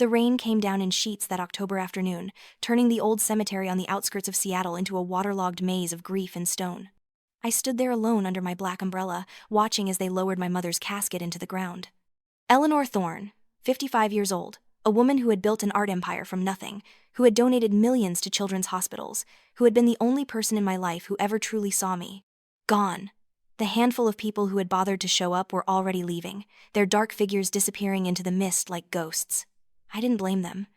The rain came down in sheets that October afternoon, turning the old cemetery on the outskirts of Seattle into a waterlogged maze of grief and stone. I stood there alone under my black umbrella, watching as they lowered my mother's casket into the ground. Eleanor Thorne, 55 years old, a woman who had built an art empire from nothing, who had donated millions to children's hospitals, who had been the only person in my life who ever truly saw me. Gone. The handful of people who had bothered to show up were already leaving, their dark figures disappearing into the mist like ghosts. I didn't blame them.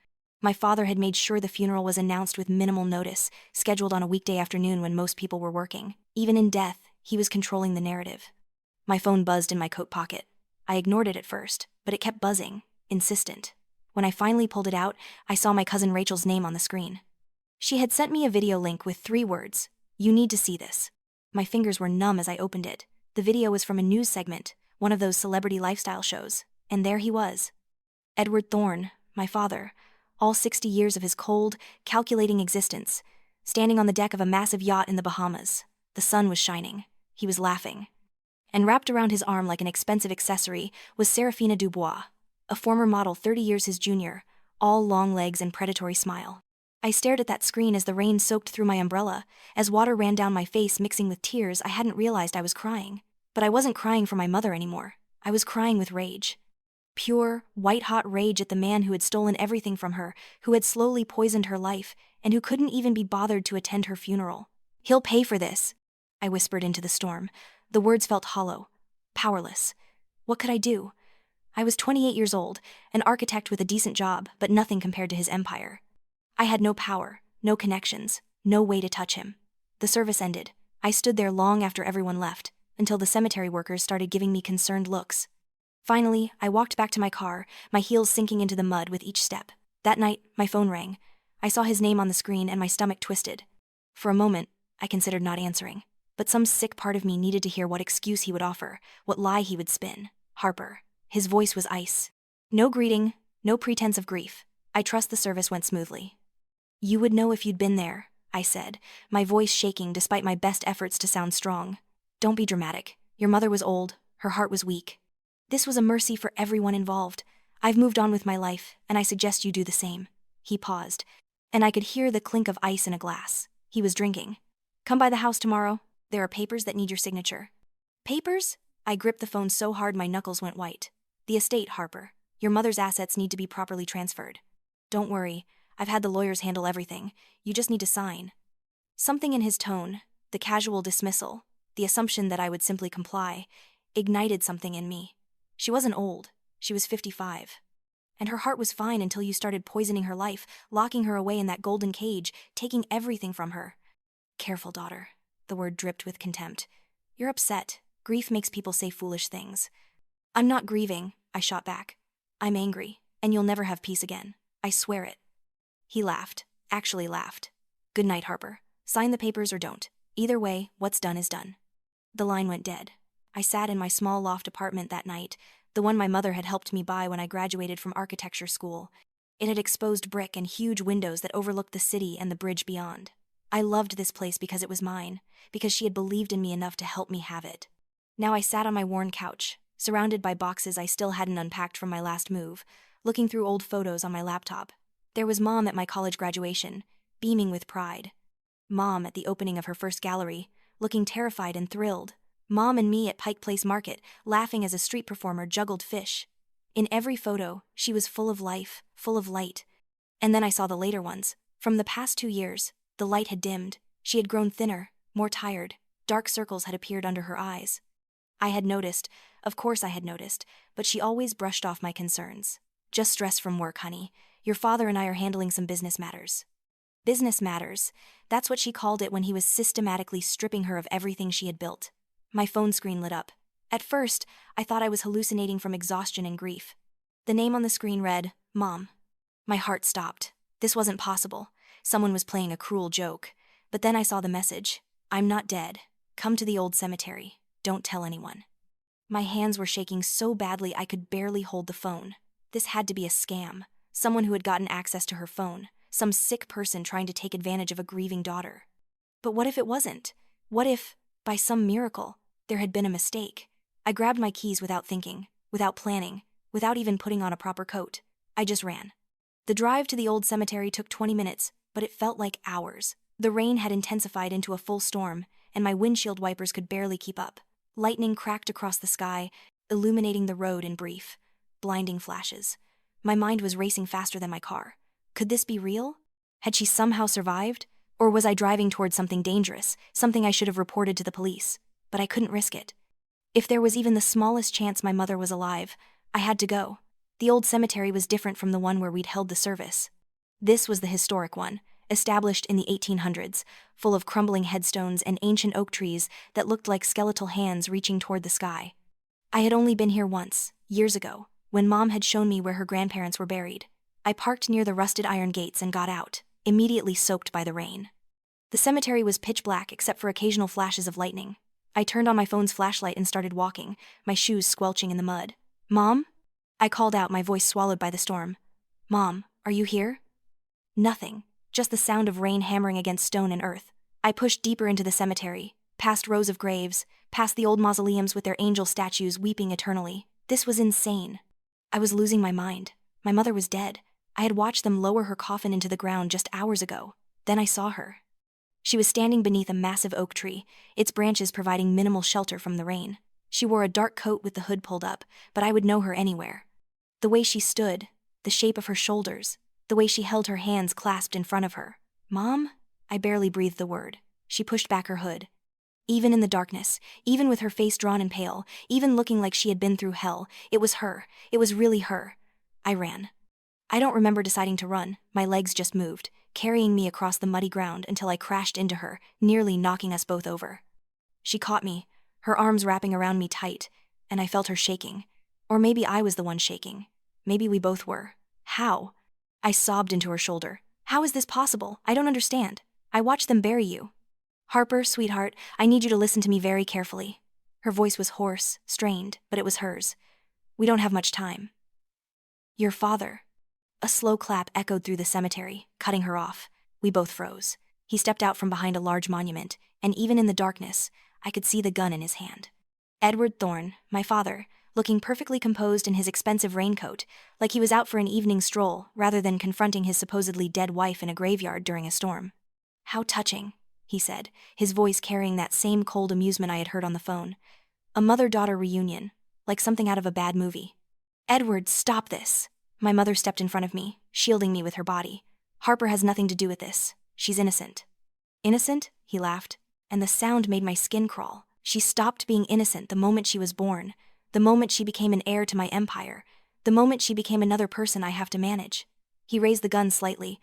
My father had made sure the funeral was announced with minimal notice, scheduled on a weekday afternoon when most people were working. Even in death, he was controlling the narrative. My phone buzzed in my coat pocket. I ignored it at first, but it kept buzzing, insistent. When I finally pulled it out, I saw my cousin Rachel's name on the screen. She had sent me a video link with 3 words: "You need to see this." My fingers were numb as I opened it. The video was from a news segment, one of those celebrity lifestyle shows, and there he was. Edward Thorne, my father, all 60 years of his cold, calculating existence, standing on the deck of a massive yacht in the Bahamas. The sun was shining. He was laughing. And wrapped around his arm like an expensive accessory was Serafina Dubois, a former model 30 years his junior, all long legs and predatory smile. I stared at that screen as the rain soaked through my umbrella. As water ran down my face mixing with tears, I hadn't realized I was crying. But I wasn't crying for my mother anymore. I was crying with rage. Pure, white-hot rage at the man who had stolen everything from her, who had slowly poisoned her life, and who couldn't even be bothered to attend her funeral. "He'll pay for this," I whispered into the storm. The words felt hollow, powerless. What could I do? I was 28 years old, an architect with a decent job, but nothing compared to his empire. I had no power, no connections, no way to touch him. The service ended. I stood there long after everyone left, until the cemetery workers started giving me concerned looks. Finally, I walked back to my car, my heels sinking into the mud with each step. That night, my phone rang. I saw his name on the screen and my stomach twisted. For a moment, I considered not answering. But some sick part of me needed to hear what excuse he would offer, what lie he would spin. Harper. His voice was ice. No greeting, no pretense of grief. I trust the service went smoothly. "You would know if you'd been there," I said, my voice shaking despite my best efforts to sound strong. "Don't be dramatic. Your mother was old, her heart was weak. This was a mercy for everyone involved. I've moved on with my life, and I suggest you do the same." He paused, and I could hear the clink of ice in a glass. He was drinking. "Come by the house tomorrow. There are papers that need your signature." "Papers?" I gripped the phone so hard my knuckles went white. "The estate, Harper. Your mother's assets need to be properly transferred." "Don't worry. I've had the lawyers handle everything. You just need to sign." Something in his tone, the casual dismissal, the assumption that I would simply comply, ignited something in me. She wasn't old. She was 55. And her heart was fine until you started poisoning her life, locking her away in that golden cage, taking everything from her. "Careful, daughter." The word dripped with contempt. "You're upset. Grief makes people say foolish things." "I'm not grieving," I shot back. "I'm angry, and you'll never have peace again. I swear it." He laughed, actually laughed. "Good night, Harper. Sign the papers or don't. Either way, what's done is done." The line went dead. I sat in my small loft apartment that night, the one my mother had helped me buy when I graduated from architecture school. It had exposed brick and huge windows that overlooked the city and the bridge beyond. I loved this place because it was mine, because she had believed in me enough to help me have it. Now I sat on my worn couch, surrounded by boxes I still hadn't unpacked from my last move, looking through old photos on my laptop. There was Mom at my college graduation, beaming with pride. Mom at the opening of her first gallery, looking terrified and thrilled. Mom and me at Pike Place Market, laughing as a street performer juggled fish. In every photo, she was full of life, full of light. And then I saw the later ones. From the past 2 years, the light had dimmed. She had grown thinner, more tired. Dark circles had appeared under her eyes. I had noticed, of course I had noticed, but she always brushed off my concerns. "Just stress from work, honey. Your father and I are handling some business matters." Business matters. That's what she called it when he was systematically stripping her of everything she had built. My phone screen lit up. At first, I thought I was hallucinating from exhaustion and grief. The name on the screen read, Mom. My heart stopped. This wasn't possible. Someone was playing a cruel joke. But then I saw the message. "I'm not dead. Come to the old cemetery. Don't tell anyone." My hands were shaking so badly I could barely hold the phone. This had to be a scam. Someone who had gotten access to her phone. Some sick person trying to take advantage of a grieving daughter. But what if it wasn't? What if, by some miracle, there had been a mistake? I grabbed my keys without thinking, without planning, without even putting on a proper coat. I just ran. The drive to the old cemetery took 20 minutes, but it felt like hours. The rain had intensified into a full storm, and my windshield wipers could barely keep up. Lightning cracked across the sky, illuminating the road in brief, blinding flashes. My mind was racing faster than my car. Could this be real? Had she somehow survived? Or was I driving towards something dangerous, something I should have reported to the police? But I couldn't risk it. If there was even the smallest chance my mother was alive, I had to go. The old cemetery was different from the one where we'd held the service. This was the historic one, established in the 1800s, full of crumbling headstones and ancient oak trees that looked like skeletal hands reaching toward the sky. I had only been here once, years ago, when Mom had shown me where her grandparents were buried. I parked near the rusted iron gates and got out, immediately soaked by the rain. The cemetery was pitch black except for occasional flashes of lightning. I turned on my phone's flashlight and started walking, my shoes squelching in the mud. "Mom?" I called out, my voice swallowed by the storm. "Mom, are you here?" Nothing, just the sound of rain hammering against stone and earth. I pushed deeper into the cemetery, past rows of graves, past the old mausoleums with their angel statues weeping eternally. This was insane. I was losing my mind. My mother was dead. I had watched them lower her coffin into the ground just hours ago. Then I saw her. She was standing beneath a massive oak tree, its branches providing minimal shelter from the rain. She wore a dark coat with the hood pulled up, but I would know her anywhere. The way she stood, the shape of her shoulders, the way she held her hands clasped in front of her. "Mom?" I barely breathed the word. She pushed back her hood. Even in the darkness, even with her face drawn and pale, even looking like she had been through hell, it was her. It was really her. I ran. I don't remember deciding to run, my legs just moved, carrying me across the muddy ground until I crashed into her, nearly knocking us both over. She caught me, her arms wrapping around me tight, and I felt her shaking. Or maybe I was the one shaking. Maybe we both were. How? I sobbed into her shoulder. "How is this possible? I don't understand. I watched them bury you." "Harper, sweetheart, I need you to listen to me very carefully." Her voice was hoarse, strained, but it was hers. "We don't have much time. Your father." A slow clap echoed through the cemetery, cutting her off. We both froze. He stepped out from behind a large monument, and even in the darkness, I could see the gun in his hand. Edward Thorne, my father, looking perfectly composed in his expensive raincoat, like he was out for an evening stroll rather than confronting his supposedly dead wife in a graveyard during a storm. "How touching," he said, his voice carrying that same cold amusement I had heard on the phone. "A mother-daughter reunion, like something out of a bad movie." "Edward, stop this." My mother stepped in front of me, shielding me with her body. "Harper has nothing to do with this. She's innocent." "Innocent?" he laughed, and the sound made my skin crawl. She stopped being innocent the moment she was born, the moment she became an heir to my empire, the moment she became another person I have to manage. He raised the gun slightly,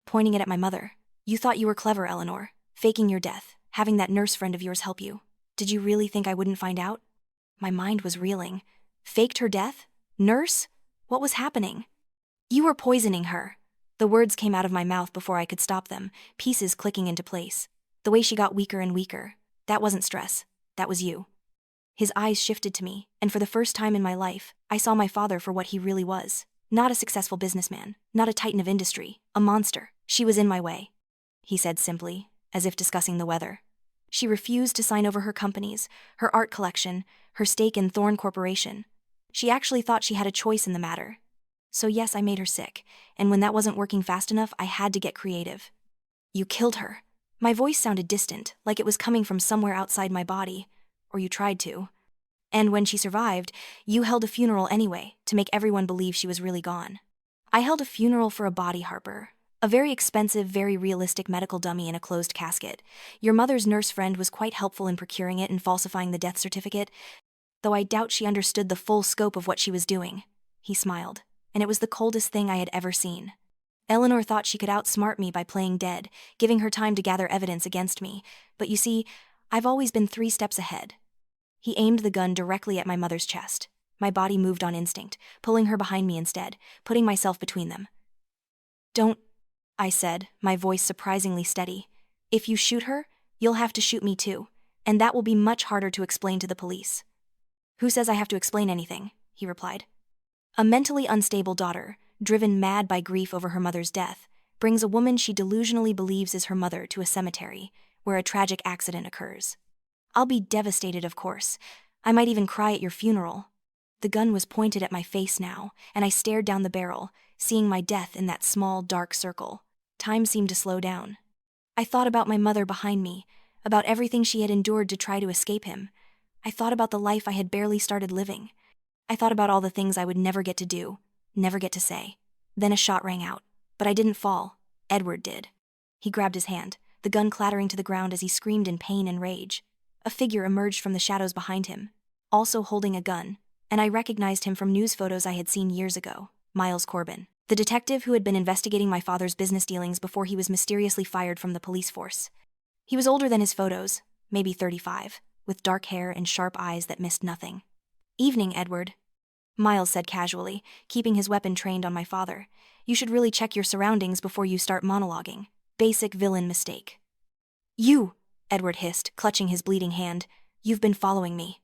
pointing it at my mother. "You thought you were clever, Eleanor, faking your death, having that nurse friend of yours help you. Did you really think I wouldn't find out?" My mind was reeling. Faked her death? Nurse? What was happening? "You were poisoning her." The words came out of my mouth before I could stop them, pieces clicking into place. The way she got weaker and weaker. That wasn't stress. That was you. His eyes shifted to me, and for the first time in my life, I saw my father for what he really was. Not a successful businessman, not a titan of industry, a monster. "She was in my way," he said simply, as if discussing the weather. "She refused to sign over her companies, her art collection, her stake in Thorne Corporation. She actually thought she had a choice in the matter. So yes, I made her sick, and when that wasn't working fast enough, I had to get creative." "You killed her." My voice sounded distant, like it was coming from somewhere outside my body. "Or you tried to. And when she survived, you held a funeral anyway, to make everyone believe she was really gone." "I held a funeral for a body, Harper. A very expensive, very realistic medical dummy in a closed casket. Your mother's nurse friend was quite helpful in procuring it and falsifying the death certificate, though I doubt she understood the full scope of what she was doing." He smiled, and it was the coldest thing I had ever seen. "Eleanor thought she could outsmart me by playing dead, giving her time to gather evidence against me, but you see, I've always been 3 steps ahead." He aimed the gun directly at my mother's chest. My body moved on instinct, pulling her behind me instead, putting myself between them. "Don't," I said, my voice surprisingly steady. "If you shoot her, you'll have to shoot me too, and that will be much harder to explain to the police." "Who says I have to explain anything?" he replied. "A mentally unstable daughter, driven mad by grief over her mother's death, brings a woman she delusionally believes is her mother to a cemetery, where a tragic accident occurs. I'll be devastated, of course. I might even cry at your funeral." The gun was pointed at my face now, and I stared down the barrel, seeing my death in that small, dark circle. Time seemed to slow down. I thought about my mother behind me, about everything she had endured to try to escape him. I thought about the life I had barely started living. I thought about all the things I would never get to do, never get to say. Then a shot rang out. But I didn't fall. Edward did. He grabbed his hand, the gun clattering to the ground as he screamed in pain and rage. A figure emerged from the shadows behind him, also holding a gun, and I recognized him from news photos I had seen years ago. Miles Corbin, the detective who had been investigating my father's business dealings before he was mysteriously fired from the police force. He was older than his photos, maybe 35, with dark hair and sharp eyes that missed nothing. "Evening, Edward," Miles said casually, keeping his weapon trained on my father. "You should really check your surroundings before you start monologuing. Basic villain mistake." "You," Edward hissed, clutching his bleeding hand. "You've been following me."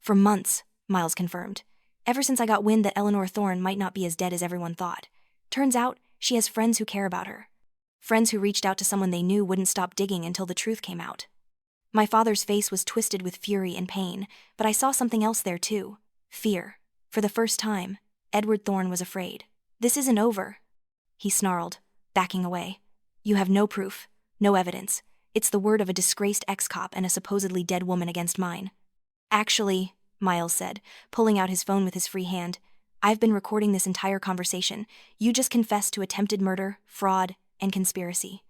"For months," Miles confirmed. "Ever since I got wind that Eleanor Thorne might not be as dead as everyone thought. Turns out, she has friends who care about her. Friends who reached out to someone they knew wouldn't stop digging until the truth came out." My father's face was twisted with fury and pain, but I saw something else there too. Fear. For the first time, Edward Thorne was afraid. "This isn't over," he snarled, backing away. "You have no proof, no evidence. It's the word of a disgraced ex-cop and a supposedly dead woman against mine." "Actually," Miles said, pulling out his phone with his free hand, "I've been recording this entire conversation. You just confessed to attempted murder, fraud, and conspiracy.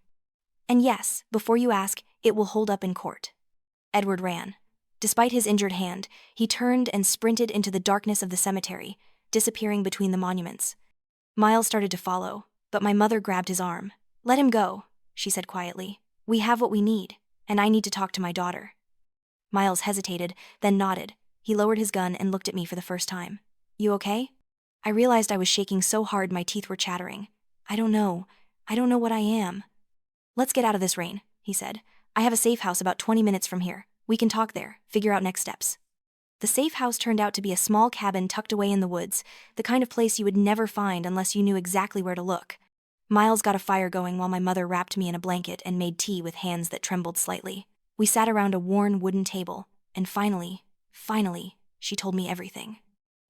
And yes, before you ask, it will hold up in court." Edward ran. Despite his injured hand, he turned and sprinted into the darkness of the cemetery, disappearing between the monuments. Miles started to follow, but my mother grabbed his arm. "Let him go," she said quietly. "We have what we need, and I need to talk to my daughter." Miles hesitated, then nodded. He lowered his gun and looked at me for the first time. "You okay?" I realized I was shaking so hard my teeth were chattering. I don't know what I am." "Let's get out of this rain," he said. "I have a safe house about 20 minutes from here. We can talk there, figure out next steps." The safe house turned out to be a small cabin tucked away in the woods, the kind of place you would never find unless you knew exactly where to look. Miles got a fire going while my mother wrapped me in a blanket and made tea with hands that trembled slightly. We sat around a worn wooden table, and finally, she told me everything.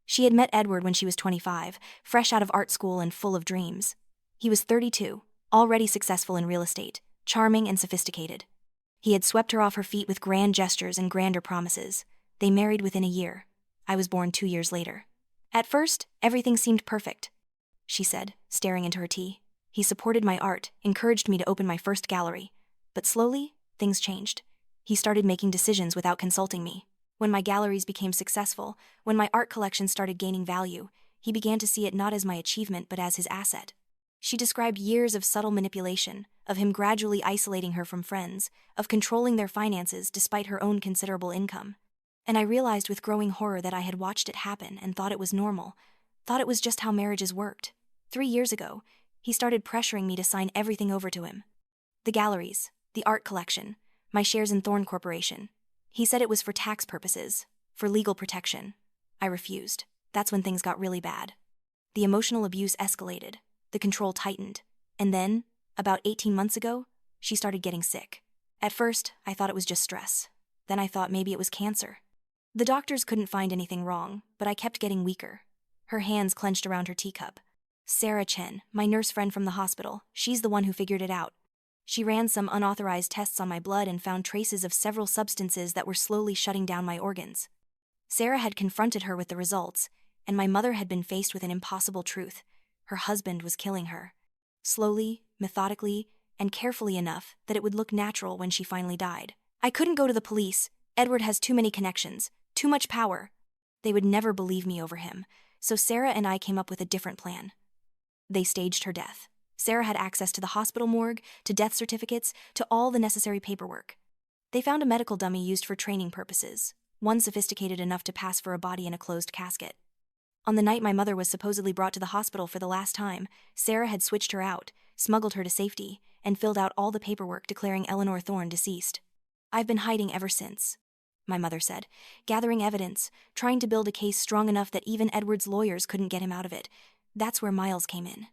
She had met Edward when she was 25, fresh out of art school and full of dreams. He was 32, already successful in real estate, charming and sophisticated. He had swept her off her feet with grand gestures and grander promises. They married within a year. I was born 2 years later. "At first, everything seemed perfect," she said, staring into her tea. "He supported my art, encouraged me to open my first gallery. But slowly, things changed. He started making decisions without consulting me. When my galleries became successful, when my art collection started gaining value, he began to see it not as my achievement but as his asset." She described years of subtle manipulation, of him gradually isolating her from friends, of controlling their finances despite her own considerable income. And I realized with growing horror that I had watched it happen and thought it was normal, thought it was just how marriages worked. 3 years ago, he started pressuring me to sign everything over to him. The galleries, the art collection, my shares in Thorne Corporation. He said it was for tax purposes, for legal protection. I refused. That's when things got really bad. The emotional abuse escalated. The control tightened. And then, about 18 months ago, she started getting sick. At first, I thought it was just stress. Then I thought maybe it was cancer. The doctors couldn't find anything wrong, but I kept getting weaker. Her hands clenched around her teacup. "Sarah Chen, my nurse friend from the hospital, she's the one who figured it out. She ran some unauthorized tests on my blood and found traces of several substances that were slowly shutting down my organs." Sarah had confronted her with the results, and my mother had been faced with an impossible truth. Her husband was killing her. Slowly, methodically, and carefully enough that it would look natural when she finally died. I couldn't go to the police. Edward has too many connections, too much power. They would never believe me over him, so Sarah and I came up with a different plan. They staged her death. Sarah had access to the hospital morgue, to death certificates, to all the necessary paperwork. They found a medical dummy used for training purposes, one sophisticated enough to pass for a body in a closed casket. On the night my mother was supposedly brought to the hospital for the last time, Sarah had switched her out, smuggled her to safety, and filled out all the paperwork declaring Eleanor Thorne deceased. "I've been hiding ever since," my mother said, "gathering evidence, trying to build a case strong enough that even Edward's lawyers couldn't get him out of it." That's where Miles came in.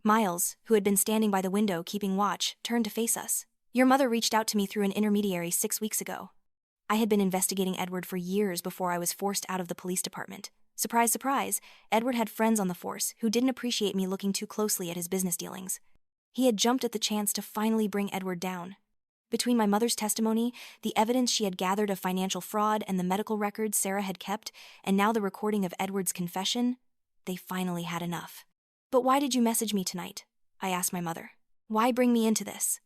Miles, who had been standing by the window keeping watch, turned to face us. "Your mother reached out to me through an intermediary 6 weeks ago. I had been investigating Edward for years before I was forced out of the police department. Surprise, surprise, Edward had friends on the force who didn't appreciate me looking too closely at his business dealings. He had jumped at the chance to finally bring Edward down. Between my mother's testimony, the evidence she had gathered of financial fraud, and the medical records Sarah had kept, and now the recording of Edward's confession, they finally had enough. "But why did you message me tonight?" I asked my mother. "Why bring me into this?"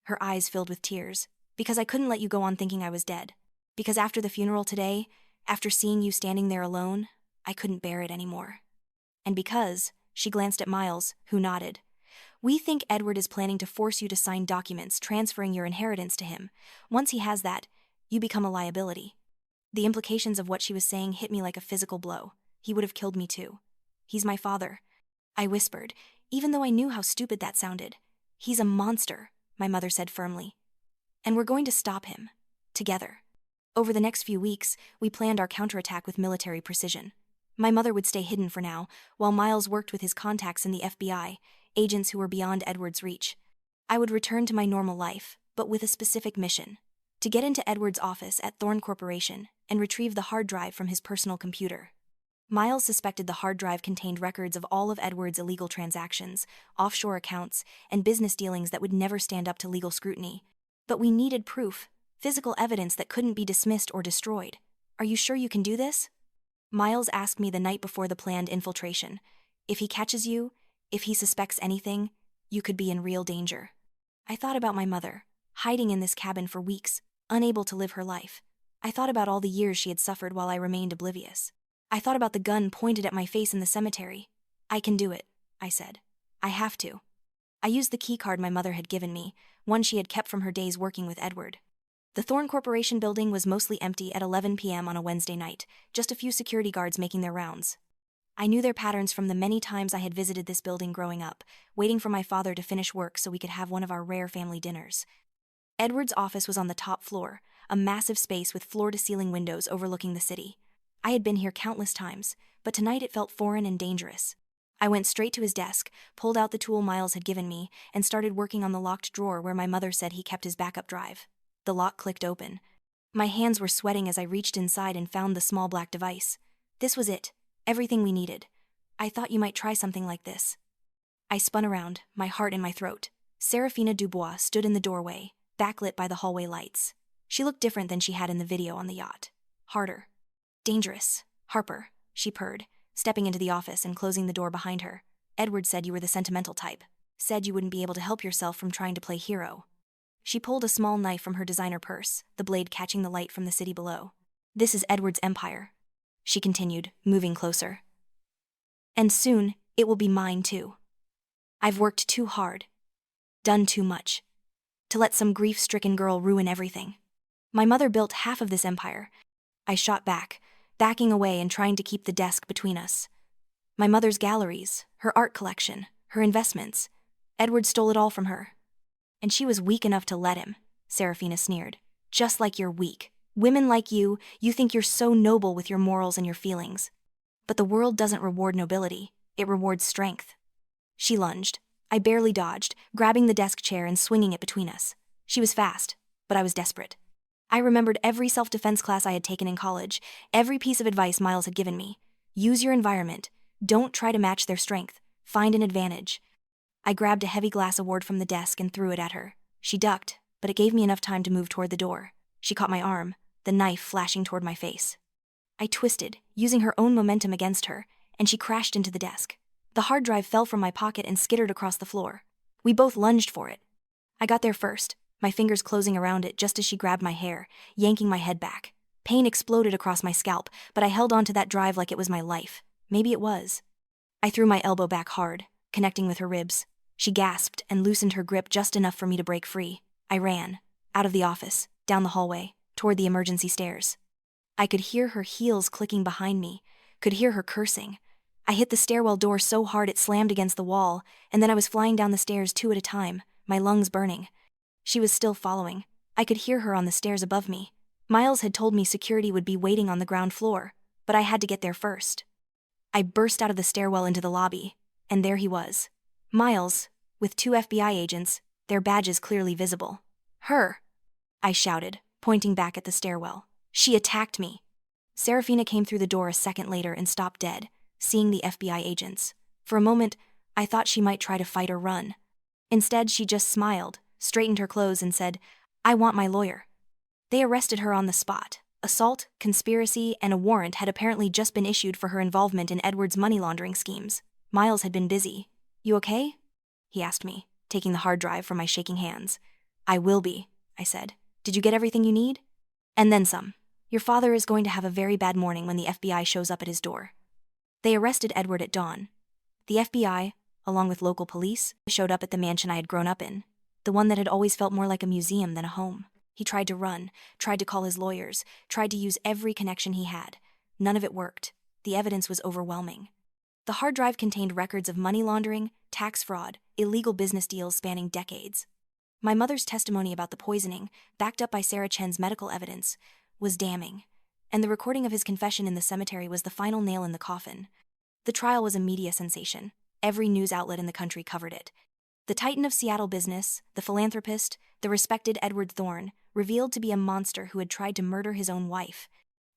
Her eyes filled with tears. "Because I couldn't let you go on thinking I was dead. Because after the funeral today, after seeing you standing there alone, I couldn't bear it anymore. And because," she glanced at Miles, who nodded, "we think Edward is planning to force you to sign documents transferring your inheritance to him. Once he has that, you become a liability." The implications of what she was saying hit me like a physical blow. He would have killed me too. "He's my father," I whispered, even though I knew how stupid that sounded. "He's a monster," my mother said firmly. "And we're going to stop him. Together." Over the next few weeks, we planned our counterattack with military precision. My mother would stay hidden for now, while Miles worked with his contacts in the FBI, agents who were beyond Edward's reach. I would return to my normal life, but with a specific mission: to get into Edward's office at Thorne Corporation and retrieve the hard drive from his personal computer. Miles suspected the hard drive contained records of all of Edward's illegal transactions, offshore accounts, and business dealings that would never stand up to legal scrutiny. But we needed proof, physical evidence that couldn't be dismissed or destroyed. "Are you sure you can do this?" Miles asked me the night before the planned infiltration. "If he catches you, if he suspects anything, you could be in real danger." I thought about my mother, hiding in this cabin for weeks, unable to live her life. I thought about all the years she had suffered while I remained oblivious. I thought about the gun pointed at my face in the cemetery. "I can do it," I said. "I have to." I used the keycard my mother had given me, one she had kept from her days working with Edward. The Thorne Corporation building was mostly empty at 11 p.m. on a Wednesday night, just a few security guards making their rounds. I knew their patterns from the many times I had visited this building growing up, waiting for my father to finish work so we could have one of our rare family dinners. Edward's office was on the top floor, a massive space with floor-to-ceiling windows overlooking the city. I had been here countless times, but tonight it felt foreign and dangerous. I went straight to his desk, pulled out the tool Miles had given me, and started working on the locked drawer where my mother said he kept his backup drive. The lock clicked open. My hands were sweating as I reached inside and found the small black device. This was it, everything we needed. "I thought you might try something like this." I spun around, my heart in my throat. Serafina Dubois stood in the doorway, backlit by the hallway lights. She looked different than she had in the video on the yacht. Harder. "Dangerous. Harper," she purred, stepping into the office and closing the door behind her. "Edward said you were the sentimental type. Said you wouldn't be able to help yourself from trying to play hero." She pulled a small knife from her designer purse, the blade catching the light from the city below. "This is Edward's empire," she continued, moving closer. "And soon, it will be mine too. I've worked too hard, done too much, to let some grief-stricken girl ruin everything. My mother built half of this empire." I shot back, backing away and trying to keep the desk between us. "My mother's galleries, her art collection, her investments. Edward stole it all from her. And she was weak enough to let him," Serafina sneered. "Just like you're weak. Women like you think you're so noble with your morals and your feelings. But the world doesn't reward nobility, it rewards strength." She lunged. I barely dodged, grabbing the desk chair and swinging it between us. She was fast, but I was desperate. I remembered every self-defense class I had taken in college, every piece of advice Miles had given me. Use your environment. Don't try to match their strength. Find an advantage. I grabbed a heavy glass award from the desk and threw it at her. She ducked, but it gave me enough time to move toward the door. She caught my arm, the knife flashing toward my face. I twisted, using her own momentum against her, and she crashed into the desk. The hard drive fell from my pocket and skittered across the floor. We both lunged for it. I got there first, my fingers closing around it just as she grabbed my hair, yanking my head back. Pain exploded across my scalp, but I held on to that drive like it was my life. Maybe it was. I threw my elbow back hard, connecting with her ribs. She gasped and loosened her grip just enough for me to break free. I ran, out of the office, down the hallway, toward the emergency stairs. I could hear her heels clicking behind me, could hear her cursing. I hit the stairwell door so hard it slammed against the wall, and then I was flying down the stairs 2 at a time, my lungs burning. She was still following. I could hear her on the stairs above me. Miles had told me security would be waiting on the ground floor, but I had to get there first. I burst out of the stairwell into the lobby, and there he was. Miles, with 2 FBI agents, their badges clearly visible. "Her!" I shouted, pointing back at the stairwell. "She attacked me." Serafina came through the door a second later and stopped dead, seeing the FBI agents. For a moment, I thought she might try to fight or run. Instead, she just smiled, straightened her clothes, and said, "I want my lawyer." They arrested her on the spot. Assault, conspiracy, and a warrant had apparently just been issued for her involvement in Edward's money laundering schemes. Miles had been busy. "You okay?" he asked me, taking the hard drive from my shaking hands. "I will be," I said. "Did you get everything you need?" "And then some. Your father is going to have a very bad morning when the FBI shows up at his door." They arrested Edward at dawn. The FBI, along with local police, showed up at the mansion I had grown up in, the one that had always felt more like a museum than a home. He tried to run, tried to call his lawyers, tried to use every connection he had. None of it worked. The evidence was overwhelming. The hard drive contained records of money laundering, tax fraud, illegal business deals spanning decades. My mother's testimony about the poisoning, backed up by Sarah Chen's medical evidence, was damning, and the recording of his confession in the cemetery was the final nail in the coffin. The trial was a media sensation. Every news outlet in the country covered it. The titan of Seattle business, the philanthropist, the respected Edward Thorne, revealed to be a monster who had tried to murder his own wife.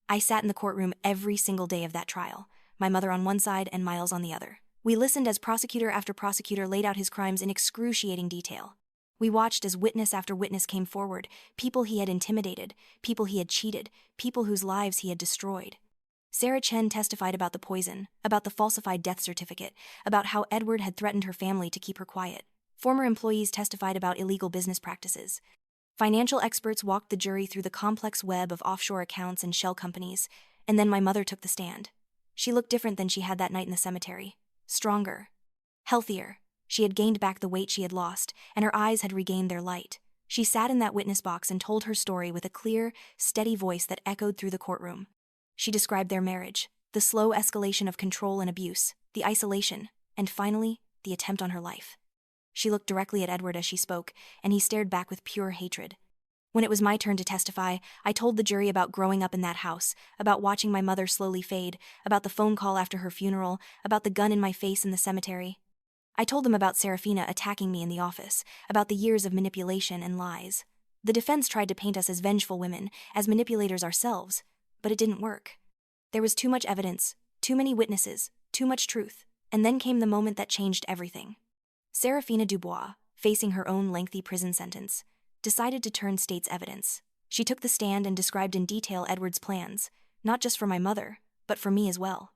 I sat in the courtroom every single day of that trial, my mother on one side and Miles on the other. We listened as prosecutor after prosecutor laid out his crimes in excruciating detail. We watched as witness after witness came forward, people he had intimidated, people he had cheated, people whose lives he had destroyed. Sarah Chen testified about the poison, about the falsified death certificate, about how Edward had threatened her family to keep her quiet. Former employees testified about illegal business practices. Financial experts walked the jury through the complex web of offshore accounts and shell companies, and then my mother took the stand. She looked different than she had that night in the cemetery. Stronger. Healthier. She had gained back the weight she had lost, and her eyes had regained their light. She sat in that witness box and told her story with a clear, steady voice that echoed through the courtroom. She described their marriage, the slow escalation of control and abuse, the isolation, and finally, the attempt on her life. She looked directly at Edward as she spoke, and he stared back with pure hatred. When it was my turn to testify, I told the jury about growing up in that house, about watching my mother slowly fade, about the phone call after her funeral, about the gun in my face in the cemetery. I told them about Serafina attacking me in the office, about the years of manipulation and lies. The defense tried to paint us as vengeful women, as manipulators ourselves, but it didn't work. There was too much evidence, too many witnesses, too much truth, and then came the moment that changed everything. Serafina Dubois, facing her own lengthy prison sentence, decided to turn state's evidence. She took the stand and described in detail Edward's plans, not just for my mother, but for me as well.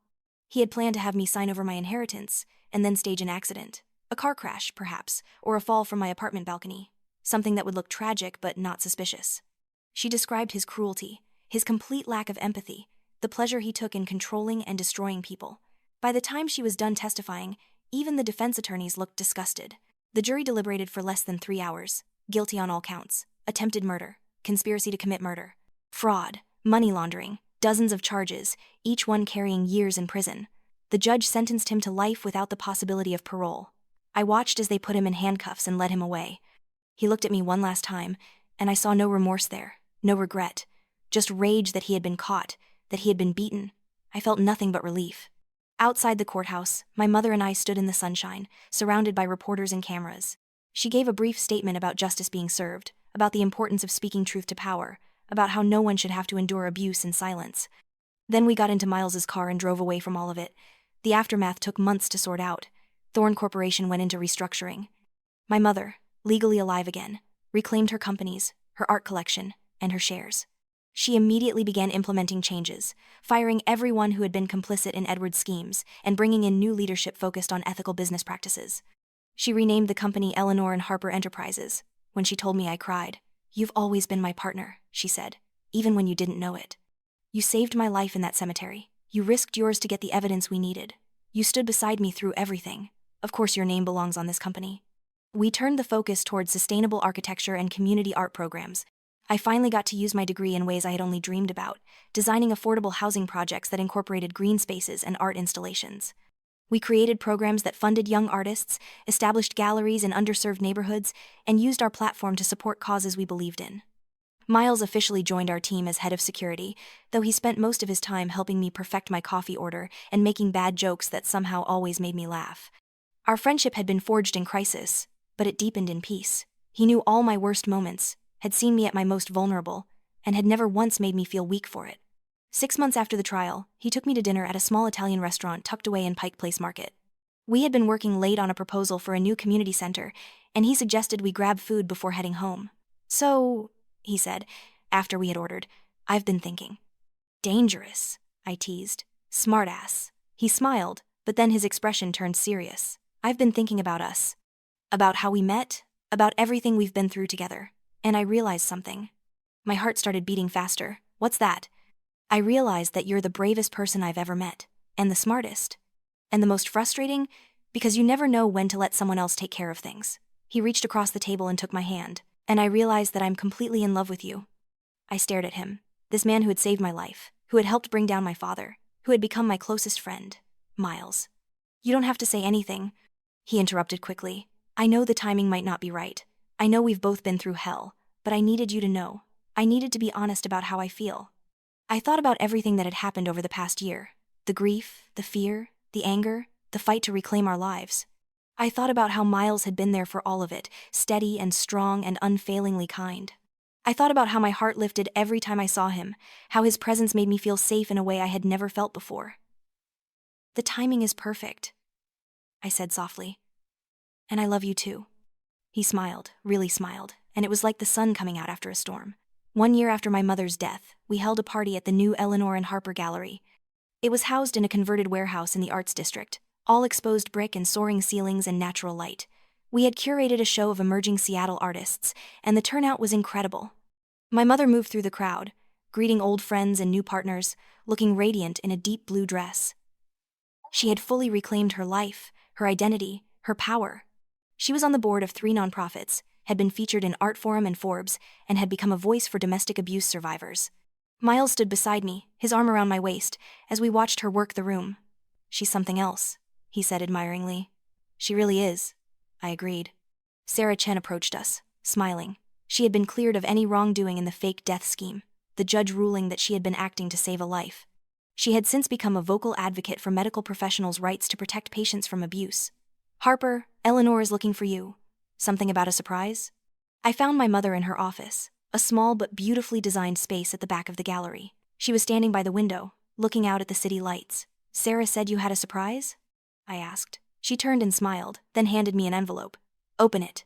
He had planned to have me sign over my inheritance, and then stage an accident. A car crash, perhaps, or a fall from my apartment balcony. Something that would look tragic but not suspicious. She described his cruelty, his complete lack of empathy, the pleasure he took in controlling and destroying people. By the time she was done testifying, even the defense attorneys looked disgusted. The jury deliberated for less than 3 hours. Guilty on all counts. Attempted murder. Conspiracy to commit murder. Fraud. Money laundering. Dozens of charges, each one carrying years in prison. The judge sentenced him to life without the possibility of parole. I watched as they put him in handcuffs and led him away. He looked at me one last time, and I saw no remorse there, no regret. Just rage that he had been caught, that he had been beaten. I felt nothing but relief. Outside the courthouse, my mother and I stood in the sunshine, surrounded by reporters and cameras. She gave a brief statement about justice being served, about the importance of speaking truth to power, about how no one should have to endure abuse in silence. Then we got into Miles's car and drove away from all of it. The aftermath took months to sort out. Thorne Corporation went into restructuring. My mother, legally alive again, reclaimed her companies, her art collection, and her shares. She immediately began implementing changes, firing everyone who had been complicit in Edward's schemes and bringing in new leadership focused on ethical business practices. She renamed the company Eleanor and Harper Enterprises. When she told me, I cried. "You've always been my partner," she said, "even when you didn't know it. You saved my life in that cemetery. You risked yours to get the evidence we needed. You stood beside me through everything. Of course your name belongs on this company." We turned the focus towards sustainable architecture and community art programs. I finally got to use my degree in ways I had only dreamed about, designing affordable housing projects that incorporated green spaces and art installations. We created programs that funded young artists, established galleries in underserved neighborhoods, and used our platform to support causes we believed in. Miles officially joined our team as head of security, though he spent most of his time helping me perfect my coffee order and making bad jokes that somehow always made me laugh. Our friendship had been forged in crisis, but it deepened in peace. He knew all my worst moments, had seen me at my most vulnerable, and had never once made me feel weak for it. 6 months after the trial, he took me to dinner at a small Italian restaurant tucked away in Pike Place Market. We had been working late on a proposal for a new community center, and he suggested we grab food before heading home. "So," he said, after we had ordered, "I've been thinking." "Dangerous," I teased. "Smartass." He smiled, but then his expression turned serious. "I've been thinking about us. About how we met, about everything we've been through together. And I realized something." My heart started beating faster. "What's that?" "I realized that you're the bravest person I've ever met. And the smartest. And the most frustrating, because you never know when to let someone else take care of things." He reached across the table and took my hand. "And I realized that I'm completely in love with you." I stared at him. This man who had saved my life, who had helped bring down my father, who had become my closest friend. Miles. "You don't have to say anything," he interrupted quickly. "I know the timing might not be right. I know we've both been through hell, but I needed you to know. I needed to be honest about how I feel." I thought about everything that had happened over the past year. The grief, the fear, the anger, the fight to reclaim our lives. I thought about how Miles had been there for all of it, steady and strong and unfailingly kind. I thought about how my heart lifted every time I saw him, how his presence made me feel safe in a way I had never felt before. "The timing is perfect," I said softly. "And I love you too." He smiled, really smiled, and it was like the sun coming out after a storm. 1 year after my mother's death, we held a party at the new Eleanor and Harper Gallery. It was housed in a converted warehouse in the Arts District, all exposed brick and soaring ceilings and natural light. We had curated a show of emerging Seattle artists, and the turnout was incredible. My mother moved through the crowd, greeting old friends and new partners, looking radiant in a deep blue dress. She had fully reclaimed her life, her identity, her power. She was on the board of 3 nonprofits, had been featured in Artforum and Forbes, and had become a voice for domestic abuse survivors. Miles stood beside me, his arm around my waist, as we watched her work the room. "She's something else," he said admiringly. "She really is," I agreed. Sarah Chen approached us, smiling. She had been cleared of any wrongdoing in the fake death scheme, the judge ruling that she had been acting to save a life. She had since become a vocal advocate for medical professionals' rights to protect patients from abuse. "Harper, Eleanor is looking for you." "Something about a surprise?" I found my mother in her office, a small but beautifully designed space at the back of the gallery. She was standing by the window, looking out at the city lights. "Sarah said you had a surprise?" I asked. She turned and smiled, then handed me an envelope. "Open it."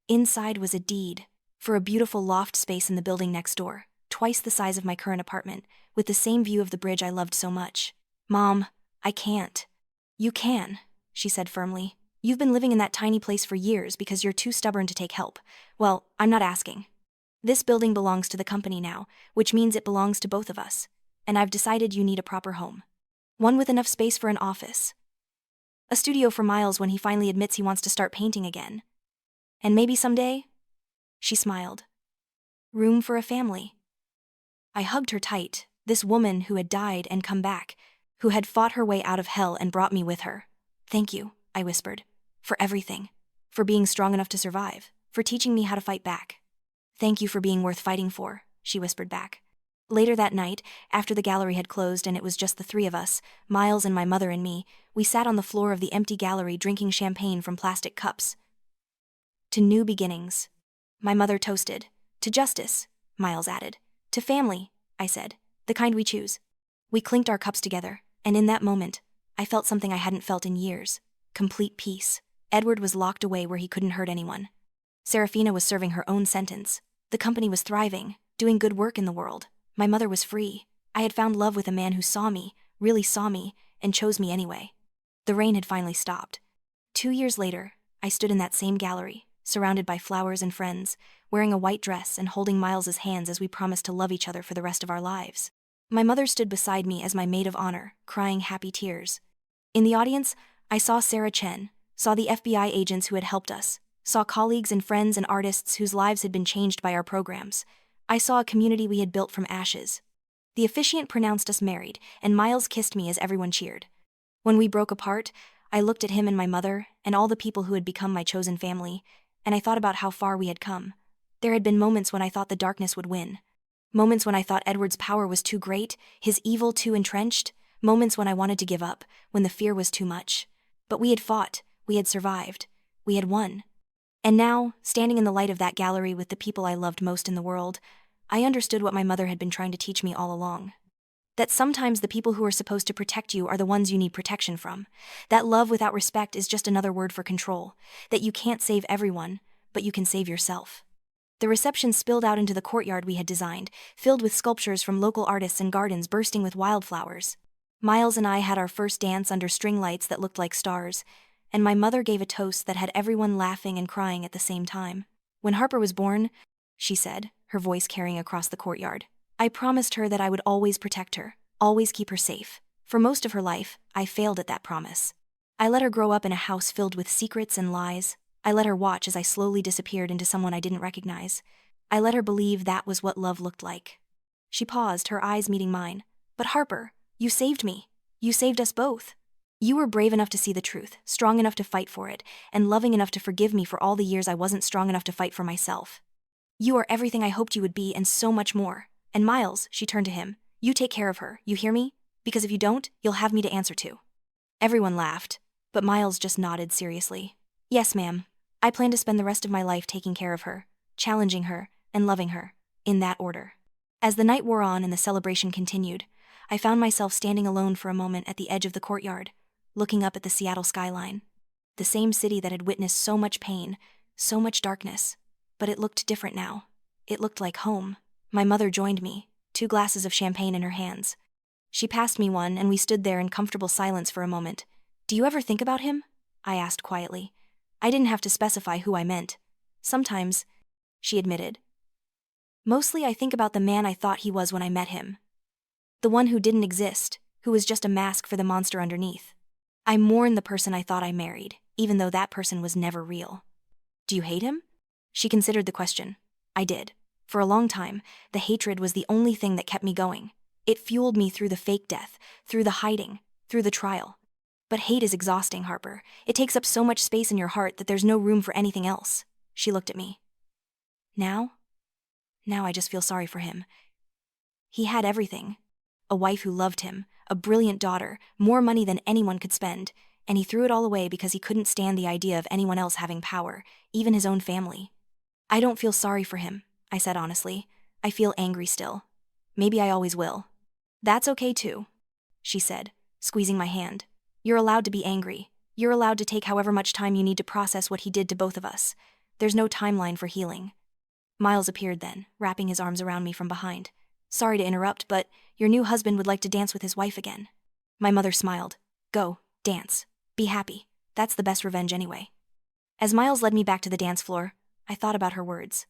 Inside was a deed for a beautiful loft space in the building next door, twice the size of my current apartment, with the same view of the bridge I loved so much. "Mom, I can't." "You can," she said firmly. "You've been living in that tiny place for years because you're too stubborn to take help. Well, I'm not asking. This building belongs to the company now, which means it belongs to both of us. And I've decided you need a proper home. One with enough space for an office. A studio for Miles when he finally admits he wants to start painting again. And maybe someday," she smiled, "room for a family." I hugged her tight, this woman who had died and come back, who had fought her way out of hell and brought me with her. "Thank you," I whispered, "for everything. For being strong enough to survive, for teaching me how to fight back." "Thank you for being worth fighting for," she whispered back. Later that night, after the gallery had closed and it was just the 3 of us, Miles and my mother and me, we sat on the floor of the empty gallery drinking champagne from plastic cups. "To new beginnings," my mother toasted. "To justice," Miles added. "To family," I said, "the kind we choose." We clinked our cups together, and in that moment, I felt something I hadn't felt in years. Complete peace. Edward was locked away where he couldn't hurt anyone. Serafina was serving her own sentence. The company was thriving, doing good work in the world. My mother was free. I had found love with a man who saw me, really saw me, and chose me anyway. The rain had finally stopped. 2 years later, I stood in that same gallery, surrounded by flowers and friends, wearing a white dress and holding Miles's hands as we promised to love each other for the rest of our lives. My mother stood beside me as my maid of honor, crying happy tears. In the audience, I saw Sarah Chen, saw the FBI agents who had helped us, saw colleagues and friends and artists whose lives had been changed by our programs. I saw a community we had built from ashes. The officiant pronounced us married, and Miles kissed me as everyone cheered. When we broke apart, I looked at him and my mother, and all the people who had become my chosen family, and I thought about how far we had come. There had been moments when I thought the darkness would win. Moments when I thought Edward's power was too great, his evil too entrenched. Moments when I wanted to give up, when the fear was too much. But we had fought, we had survived, we had won. And now, standing in the light of that gallery with the people I loved most in the world, I understood what my mother had been trying to teach me all along. That sometimes the people who are supposed to protect you are the ones you need protection from. That love without respect is just another word for control. That you can't save everyone, but you can save yourself. The reception spilled out into the courtyard we had designed, filled with sculptures from local artists and gardens bursting with wildflowers. Miles and I had our first dance under string lights that looked like stars, and my mother gave a toast that had everyone laughing and crying at the same time. When Harper was born, she said, her voice carrying across the courtyard, I promised her that I would always protect her, always keep her safe. For most of her life, I failed at that promise. I let her grow up in a house filled with secrets and lies. I let her watch as I slowly disappeared into someone I didn't recognize. I let her believe that was what love looked like. She paused, her eyes meeting mine. But Harper, you saved me. You saved us both. You were brave enough to see the truth, strong enough to fight for it, and loving enough to forgive me for all the years I wasn't strong enough to fight for myself. You are everything I hoped you would be and so much more. And Miles, she turned to him, you take care of her, you hear me? Because if you don't, you'll have me to answer to. Everyone laughed, but Miles just nodded seriously. Yes, ma'am. I plan to spend the rest of my life taking care of her, challenging her, and loving her, in that order. As the night wore on and the celebration continued, I found myself standing alone for a moment at the edge of the courtyard, looking up at the Seattle skyline. The same city that had witnessed so much pain, so much darkness, but it looked different now. It looked like home. My mother joined me, 2 glasses of champagne in her hands. She passed me one, and we stood there in comfortable silence for a moment. Do you ever think about him? I asked quietly. I didn't have to specify who I meant. Sometimes, she admitted. Mostly I think about the man I thought he was when I met him. The one who didn't exist, who was just a mask for the monster underneath. I mourn the person I thought I married, even though that person was never real. Do you hate him? She considered the question. I did. For a long time, the hatred was the only thing that kept me going. It fueled me through the fake death, through the hiding, through the trial. But hate is exhausting, Harper. It takes up so much space in your heart that there's no room for anything else. She looked at me. Now I just feel sorry for him. He had everything. A wife who loved him, a brilliant daughter, more money than anyone could spend, and he threw it all away because he couldn't stand the idea of anyone else having power, even his own family. I don't feel sorry for him, I said honestly. I feel angry still. Maybe I always will. That's okay too, she said, squeezing my hand. You're allowed to be angry. You're allowed to take however much time you need to process what he did to both of us. There's no timeline for healing. Miles appeared then, wrapping his arms around me from behind. Sorry to interrupt, but your new husband would like to dance with his wife again. My mother smiled. Go, dance. Be happy. That's the best revenge anyway. As Miles led me back to the dance floor, I thought about her words.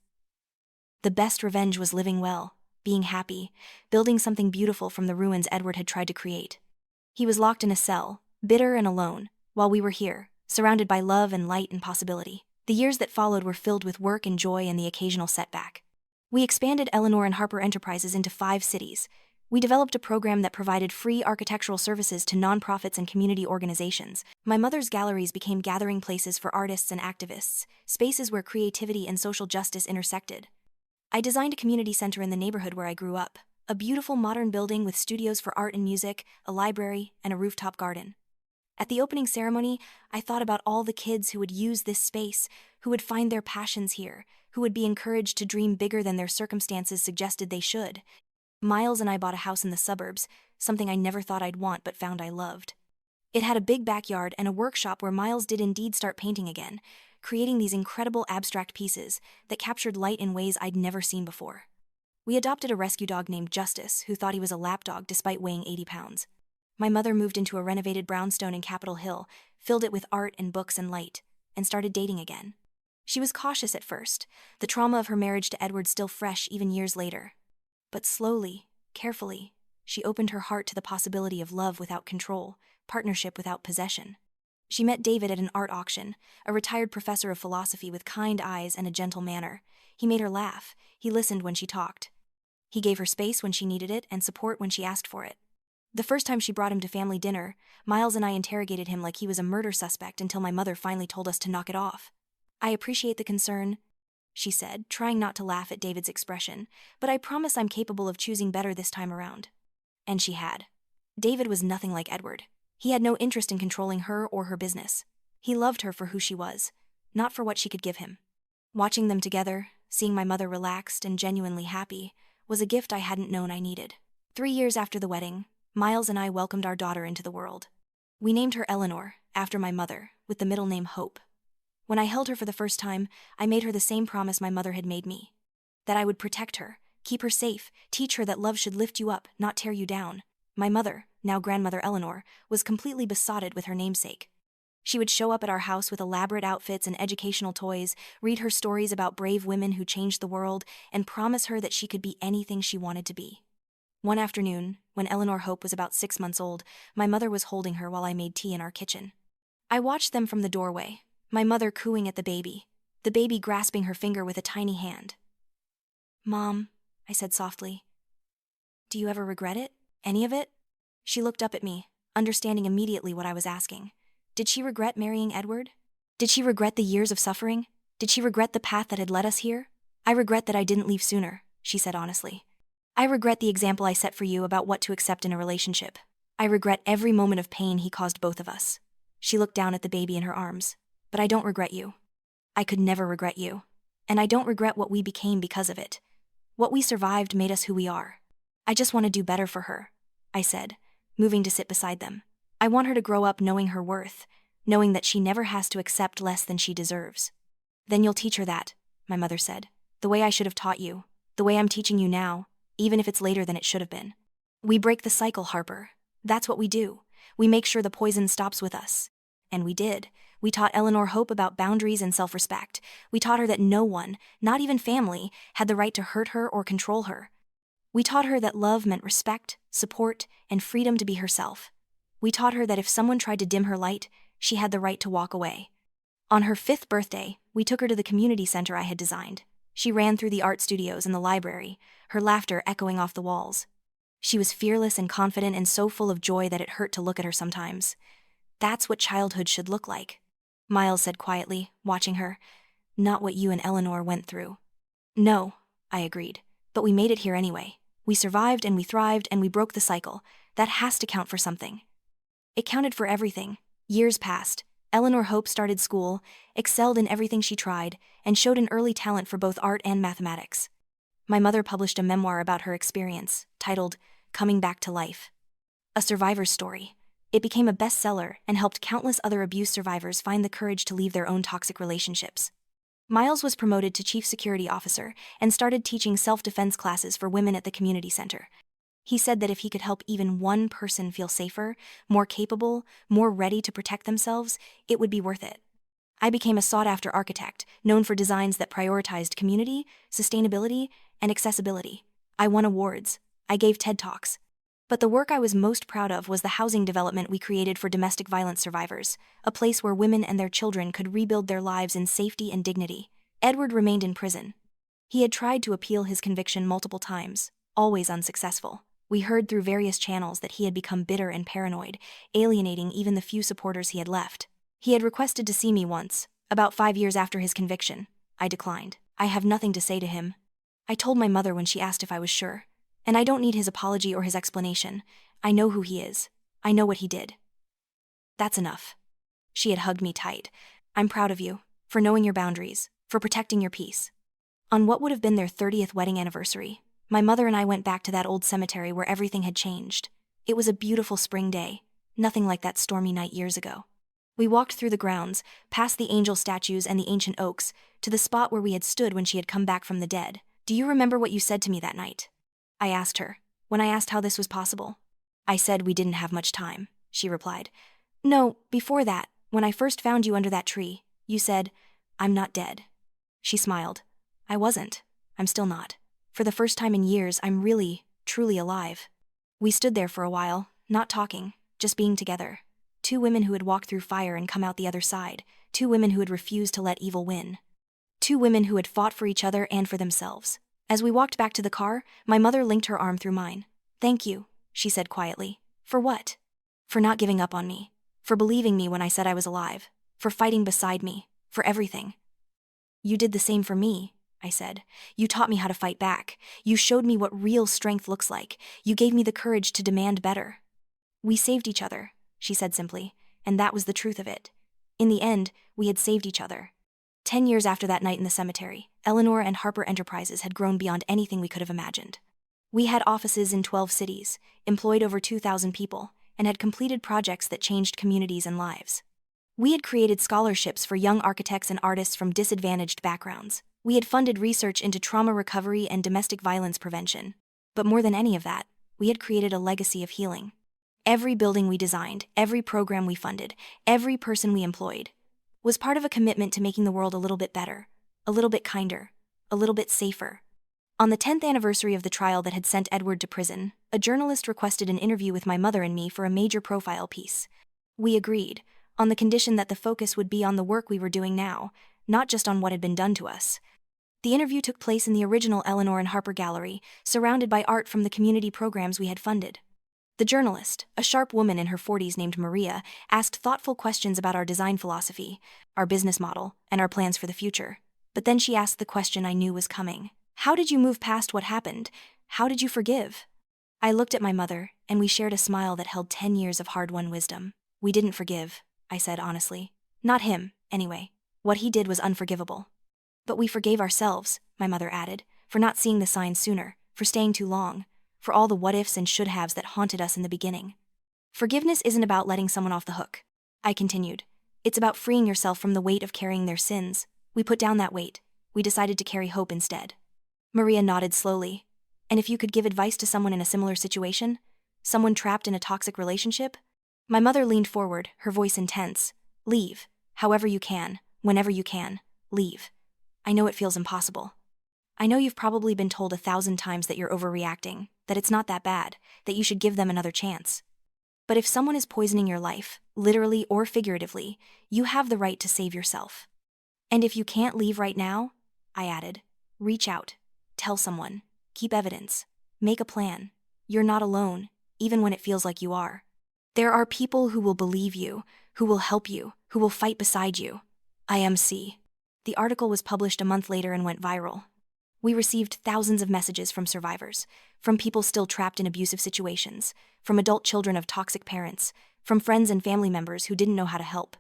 The best revenge was living well, being happy, building something beautiful from the ruins Edward had tried to create. He was locked in a cell, bitter and alone, while we were here, surrounded by love and light and possibility. The years that followed were filled with work and joy and the occasional setback. We expanded Eleanor and Harper Enterprises into 5 cities. We developed a program that provided free architectural services to nonprofits and community organizations. My mother's galleries became gathering places for artists and activists, spaces where creativity and social justice intersected. I designed a community center in the neighborhood where I grew up, a beautiful modern building with studios for art and music, a library, and a rooftop garden. At the opening ceremony, I thought about all the kids who would use this space, who would find their passions here, who would be encouraged to dream bigger than their circumstances suggested they should. Miles and I bought a house in the suburbs, something I never thought I'd want but found I loved. It had a big backyard and a workshop where Miles did indeed start painting again, creating these incredible abstract pieces that captured light in ways I'd never seen before. We adopted a rescue dog named Justice, who thought he was a lapdog despite weighing 80 pounds. My mother moved into a renovated brownstone in Capitol Hill, filled it with art and books and light, and started dating again. She was cautious at first, the trauma of her marriage to Edward still fresh even years later. But slowly, carefully, she opened her heart to the possibility of love without control, partnership without possession. She met David at an art auction, a retired professor of philosophy with kind eyes and a gentle manner. He made her laugh. He listened when she talked. He gave her space when she needed it and support when she asked for it. The first time she brought him to family dinner, Miles and I interrogated him like he was a murder suspect until my mother finally told us to knock it off. I appreciate the concern, she said, trying not to laugh at David's expression, but I promise I'm capable of choosing better this time around. And she had. David was nothing like Edward. He had no interest in controlling her or her business. He loved her for who she was, not for what she could give him. Watching them together, seeing my mother relaxed and genuinely happy, was a gift I hadn't known I needed. 3 years after the wedding, Miles and I welcomed our daughter into the world. We named her Eleanor, after my mother, with the middle name Hope. When I held her for the first time, I made her the same promise my mother had made me. That I would protect her, keep her safe, teach her that love should lift you up, not tear you down. My mother, now grandmother Eleanor, was completely besotted with her namesake. She would show up at our house with elaborate outfits and educational toys, read her stories about brave women who changed the world, and promise her that she could be anything she wanted to be. One afternoon, when Eleanor Hope was about 6 months old, my mother was holding her while I made tea in our kitchen. I watched them from the doorway, my mother cooing at the baby grasping her finger with a tiny hand. "Mom," I said softly, "do you ever regret it? Any of it?" She looked up at me, understanding immediately what I was asking. Did she regret marrying Edward? Did she regret the years of suffering? Did she regret the path that had led us here? "I regret that I didn't leave sooner," she said honestly. "I regret the example I set for you about what to accept in a relationship. I regret every moment of pain he caused both of us." She looked down at the baby in her arms. "But I don't regret you. I could never regret you. And I don't regret what we became because of it. What we survived made us who we are. I just want to do better for her," I said, moving to sit beside them. "I want her to grow up knowing her worth, knowing that she never has to accept less than she deserves." "Then you'll teach her that," my mother said. "The way I should have taught you, the way I'm teaching you now, even if it's later than it should have been. We break the cycle, Harper. That's what we do. We make sure the poison stops with us." And we did. We taught Eleanor Hope about boundaries and self-respect. We taught her that no one, not even family, had the right to hurt her or control her. We taught her that love meant respect, support, and freedom to be herself. We taught her that if someone tried to dim her light, she had the right to walk away. On her 5th birthday, we took her to the community center I had designed. She ran through the art studios and the library, her laughter echoing off the walls. She was fearless and confident and so full of joy that it hurt to look at her sometimes. "That's what childhood should look like," Miles said quietly, watching her. "Not what you and Eleanor went through." "No," I agreed. "But we made it here anyway. We survived and we thrived and we broke the cycle. That has to count for something." It counted for everything. Years passed. Eleanor Hope started school, excelled in everything she tried, and showed an early talent for both art and mathematics. My mother published a memoir about her experience, titled "Coming Back to Life." A survivor's story. It became a bestseller and helped countless other abuse survivors find the courage to leave their own toxic relationships. Miles was promoted to chief security officer and started teaching self-defense classes for women at the community center. He said that if he could help even one person feel safer, more capable, more ready to protect themselves, it would be worth it. I became a sought-after architect, known for designs that prioritized community, sustainability, and accessibility. I won awards. I gave TED Talks. But the work I was most proud of was the housing development we created for domestic violence survivors, a place where women and their children could rebuild their lives in safety and dignity. Edward remained in prison. He had tried to appeal his conviction multiple times, always unsuccessful. We heard through various channels that he had become bitter and paranoid, alienating even the few supporters he had left. He had requested to see me once, about 5 years after his conviction. I declined. "I have nothing to say to him," I told my mother when she asked if I was sure. "And I don't need his apology or his explanation. I know who he is. I know what he did." "That's enough." She had hugged me tight. "I'm proud of you, for knowing your boundaries, for protecting your peace." On what would have been their 30th wedding anniversary, my mother and I went back to that old cemetery where everything had changed. It was a beautiful spring day, nothing like that stormy night years ago. We walked through the grounds, past the angel statues and the ancient oaks, to the spot where we had stood when she had come back from the dead. "Do you remember what you said to me that night?" I asked her, when I asked how this was possible. "I said we didn't have much time," she replied. "No, before that, when I first found you under that tree, you said, 'I'm not dead.'" She smiled. "I wasn't. I'm still not. For the first time in years, I'm really, truly alive." We stood there for a while, not talking, just being together. 2 women who had walked through fire and come out the other side. 2 women who had refused to let evil win. 2 women who had fought for each other and for themselves. As we walked back to the car, my mother linked her arm through mine. "Thank you," she said quietly. "For what?" "For not giving up on me. For believing me when I said I was alive. For fighting beside me. For everything." "You did the same for me," I said. "You taught me how to fight back. You showed me what real strength looks like. You gave me the courage to demand better." "We saved each other," she said simply, and that was the truth of it. In the end, we had saved each other. 10 years after that night in the cemetery, Eleanor and Harper Enterprises had grown beyond anything we could have imagined. We had offices in 12 cities, employed over 2,000 people, and had completed projects that changed communities and lives. We had created scholarships for young architects and artists from disadvantaged backgrounds. We had funded research into trauma recovery and domestic violence prevention. But more than any of that, we had created a legacy of healing. Every building we designed, every program we funded, every person we employed, was part of a commitment to making the world a little bit better, a little bit kinder, a little bit safer. On the 10th anniversary of the trial that had sent Edward to prison, a journalist requested an interview with my mother and me for a major profile piece. We agreed, on the condition that the focus would be on the work we were doing now, not just on what had been done to us. The interview took place in the original Eleanor and Harper Gallery, surrounded by art from the community programs we had funded. The journalist, a sharp woman in her 40s named Maria, asked thoughtful questions about our design philosophy, our business model, and our plans for the future. But then she asked the question I knew was coming. How did you move past what happened? How did you forgive? I looked at my mother, and we shared a smile that held 10 years of hard-won wisdom. We didn't forgive, I said honestly. Not him, anyway. What he did was unforgivable. But we forgave ourselves, my mother added, for not seeing the signs sooner, for staying too long, for all the what-ifs and should-haves that haunted us in the beginning. Forgiveness isn't about letting someone off the hook, I continued. It's about freeing yourself from the weight of carrying their sins. We put down that weight. We decided to carry hope instead. Maria nodded slowly. And if you could give advice to someone in a similar situation? Someone trapped in a toxic relationship? My mother leaned forward, her voice intense. Leave. However you can, whenever you can, leave. I know it feels impossible. I know you've probably been told 1,000 times that you're overreacting, that it's not that bad, that you should give them another chance. But if someone is poisoning your life, literally or figuratively, you have the right to save yourself. And if you can't leave right now, I added, reach out, tell someone, keep evidence, make a plan. You're not alone, even when it feels like you are. There are people who will believe you, who will help you, who will fight beside you. IMC. The article was published a month later and went viral. We received thousands of messages from survivors, from people still trapped in abusive situations, from adult children of toxic parents, from friends and family members who didn't know how to help.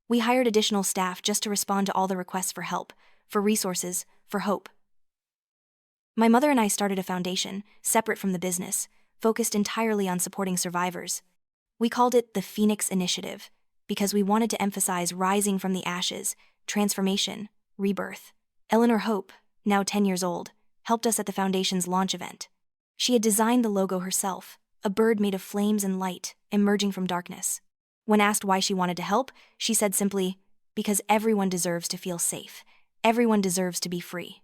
We hired additional staff just to respond to all the requests for help, for resources, for hope. My mother and I started a foundation, separate from the business, focused entirely on supporting survivors. We called it the Phoenix Initiative, because we wanted to emphasize rising from the ashes, transformation, rebirth. Eleanor Hope, now 10 years old, helped us at the foundation's launch event. She had designed the logo herself, a bird made of flames and light, emerging from darkness. When asked why she wanted to help, she said simply, because everyone deserves to feel safe. Everyone deserves to be free.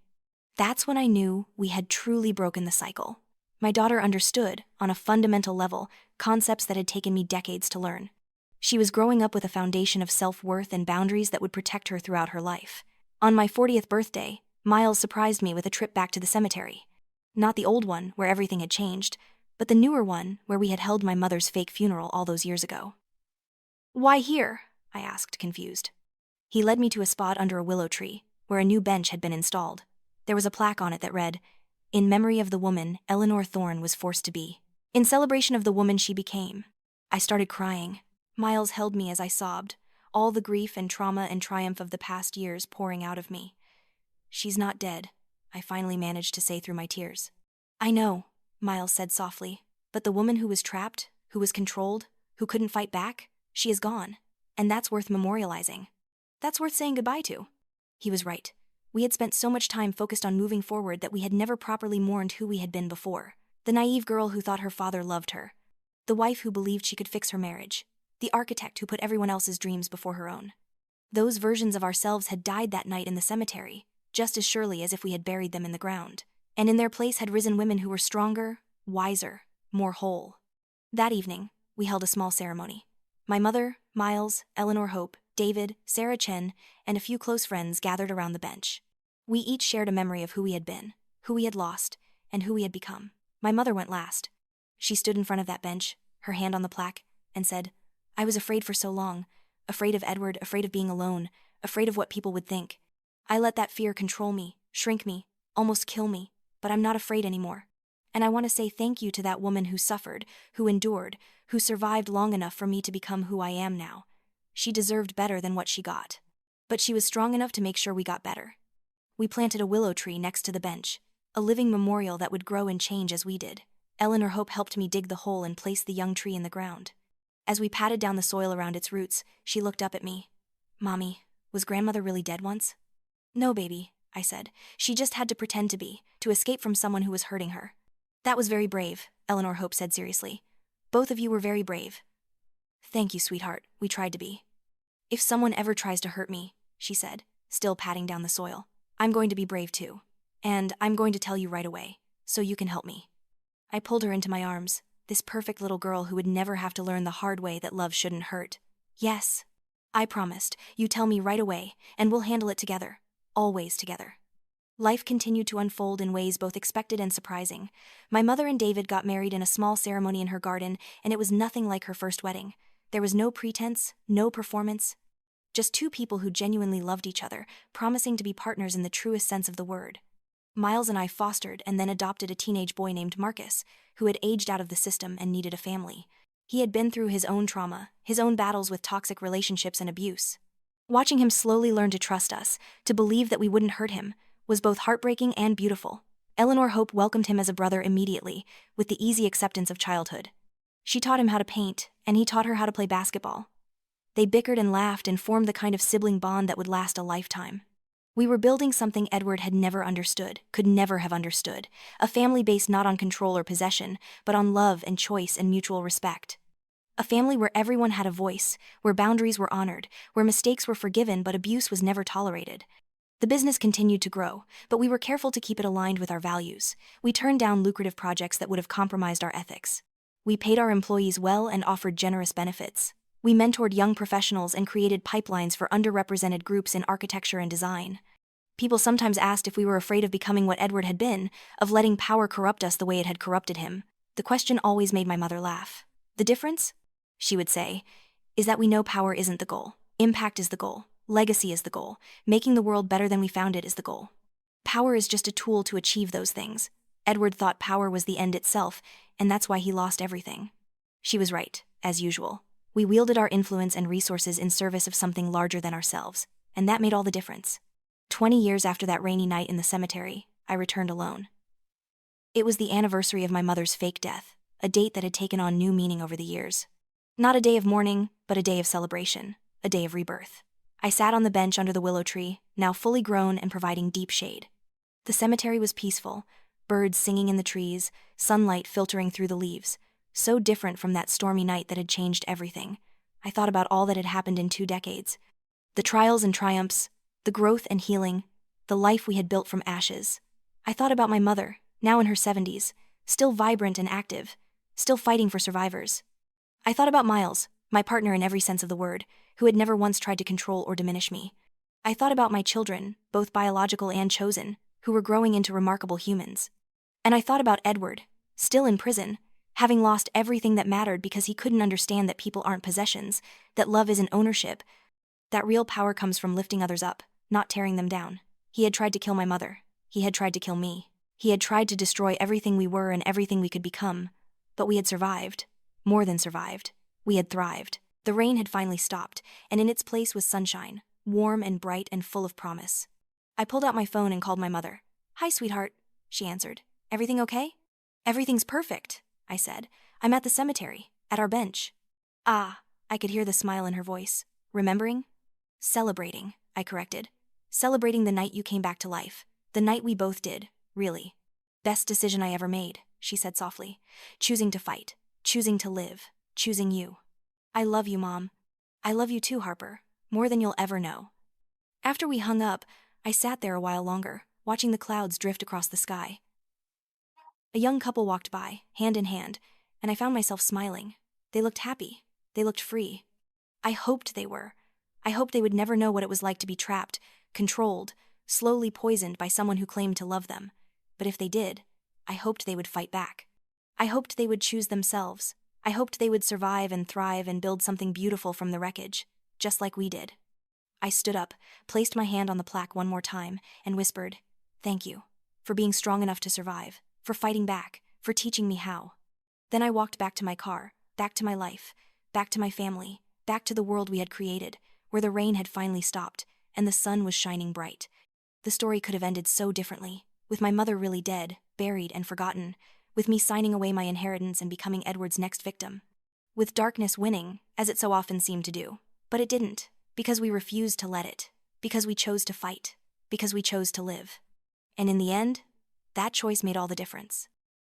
That's when I knew we had truly broken the cycle. My daughter understood, on a fundamental level, concepts that had taken me decades to learn. She was growing up with a foundation of self-worth and boundaries that would protect her throughout her life. On my 40th birthday, Miles surprised me with a trip back to the cemetery. Not the old one, where everything had changed, but the newer one, where we had held my mother's fake funeral all those years ago. Why here? I asked, confused. He led me to a spot under a willow tree, where a new bench had been installed. There was a plaque on it that read, "In memory of the woman Eleanor Thorne was forced to be. In celebration of the woman she became." I started crying. Miles held me as I sobbed, all the grief and trauma and triumph of the past years pouring out of me. "She's not dead," I finally managed to say through my tears. "I know," Miles said softly, "but the woman who was trapped, who was controlled, who couldn't fight back, she is gone. And that's worth memorializing. That's worth saying goodbye to." He was right. We had spent so much time focused on moving forward that we had never properly mourned who we had been before. The naive girl who thought her father loved her. The wife who believed she could fix her marriage. The architect who put everyone else's dreams before her own. Those versions of ourselves had died that night in the cemetery, just as surely as if we had buried them in the ground. And in their place had risen women who were stronger, wiser, more whole. That evening, we held a small ceremony. My mother, Miles, Eleanor Hope, David, Sarah Chen, and a few close friends gathered around the bench. We each shared a memory of who we had been, who we had lost, and who we had become. My mother went last. She stood in front of that bench, her hand on the plaque, and said, "I was afraid for so long, afraid of Edward, afraid of being alone, afraid of what people would think. I let that fear control me, shrink me, almost kill me, but I'm not afraid anymore. And I want to say thank you to that woman who suffered, who endured, who survived long enough for me to become who I am now. She deserved better than what she got. But she was strong enough to make sure we got better." We planted a willow tree next to the bench. A living memorial that would grow and change as we did. Eleanor Hope helped me dig the hole and place the young tree in the ground. As we patted down the soil around its roots, she looked up at me. "Mommy, was grandmother really dead once?" "No, baby," I said. "She just had to pretend to be, to escape from someone who was hurting her." "That was very brave," Eleanor Hope said seriously. "Both of you were very brave." "Thank you, sweetheart, we tried to be." "If someone ever tries to hurt me," she said, still patting down the soil, "I'm going to be brave too. And I'm going to tell you right away, so you can help me." I pulled her into my arms, this perfect little girl who would never have to learn the hard way that love shouldn't hurt. "Yes," I promised, "you tell me right away, and we'll handle it together. Always together." Life continued to unfold in ways both expected and surprising. My mother and David got married in a small ceremony in her garden, and it was nothing like her first wedding. There was no pretense, no performance. Just two people who genuinely loved each other, promising to be partners in the truest sense of the word. Miles and I fostered and then adopted a teenage boy named Marcus, who had aged out of the system and needed a family. He had been through his own trauma, his own battles with toxic relationships and abuse. Watching him slowly learn to trust us, to believe that we wouldn't hurt him, was both heartbreaking and beautiful. Eleanor Hope welcomed him as a brother immediately, with the easy acceptance of childhood. She taught him how to paint, and he taught her how to play basketball. They bickered and laughed and formed the kind of sibling bond that would last a lifetime. We were building something Edward had never understood, could never have understood, a family based not on control or possession, but on love and choice and mutual respect. A family where everyone had a voice, where boundaries were honored, where mistakes were forgiven but abuse was never tolerated. The business continued to grow, but we were careful to keep it aligned with our values. We turned down lucrative projects that would have compromised our ethics. We paid our employees well and offered generous benefits. We mentored young professionals and created pipelines for underrepresented groups in architecture and design. People sometimes asked if we were afraid of becoming what Edward had been, of letting power corrupt us the way it had corrupted him. The question always made my mother laugh. "The difference?" she would say, "is that we know power isn't the goal. Impact is the goal. Legacy is the goal. Making the world better than we found it is the goal. Power is just a tool to achieve those things." Edward thought power was the end itself, and that's why he lost everything. She was right, as usual. We wielded our influence and resources in service of something larger than ourselves, and that made all the difference. 20 years after that rainy night in the cemetery, I returned alone. It was the anniversary of my mother's fake death, a date that had taken on new meaning over the years. Not a day of mourning, but a day of celebration, a day of rebirth. I sat on the bench under the willow tree, now fully grown and providing deep shade. The cemetery was peaceful, birds singing in the trees, sunlight filtering through the leaves, so different from that stormy night that had changed everything. I thought about all that had happened in 2 decades. The trials and triumphs, the growth and healing, the life we had built from ashes. I thought about my mother, now in her 70s, still vibrant and active, still fighting for survivors. I thought about Miles, my partner in every sense of the word, who had never once tried to control or diminish me. I thought about my children, both biological and chosen, who were growing into remarkable humans. And I thought about Edward, still in prison, having lost everything that mattered because he couldn't understand that people aren't possessions, that love isn't ownership, that real power comes from lifting others up, not tearing them down. He had tried to kill my mother. He had tried to kill me. He had tried to destroy everything we were and everything we could become. But we had survived. More than survived. We had thrived. The rain had finally stopped, and in its place was sunshine, warm and bright and full of promise. I pulled out my phone and called my mother. "Hi, sweetheart," she answered. "Everything okay?" "Everything's perfect," I said. "I'm at the cemetery, at our bench." "Ah," I could hear the smile in her voice. "Remembering?" "Celebrating," I corrected. "Celebrating the night you came back to life. The night we both did, really. Best decision I ever made," she said softly. "Choosing to fight, choosing to live, choosing you." "I love you, Mom." "I love you too, Harper, more than you'll ever know." After we hung up, I sat there a while longer, watching the clouds drift across the sky. A young couple walked by, hand in hand, and I found myself smiling. They looked happy. They looked free. I hoped they were. I hoped they would never know what it was like to be trapped, controlled, slowly poisoned by someone who claimed to love them. But if they did, I hoped they would fight back. I hoped they would choose themselves. I hoped they would survive and thrive and build something beautiful from the wreckage, just like we did. I stood up, placed my hand on the plaque one more time, and whispered, "Thank you, for being strong enough to survive, for fighting back, for teaching me how." Then I walked back to my car, back to my life, back to my family, back to the world we had created, where the rain had finally stopped, and the sun was shining bright. The story could have ended so differently, with my mother really dead, buried, and forgotten, with me signing away my inheritance and becoming Edward's next victim. With darkness winning, as it so often seemed to do. But it didn't, because we refused to let it, because we chose to fight, because we chose to live. And in the end, that choice made all the difference.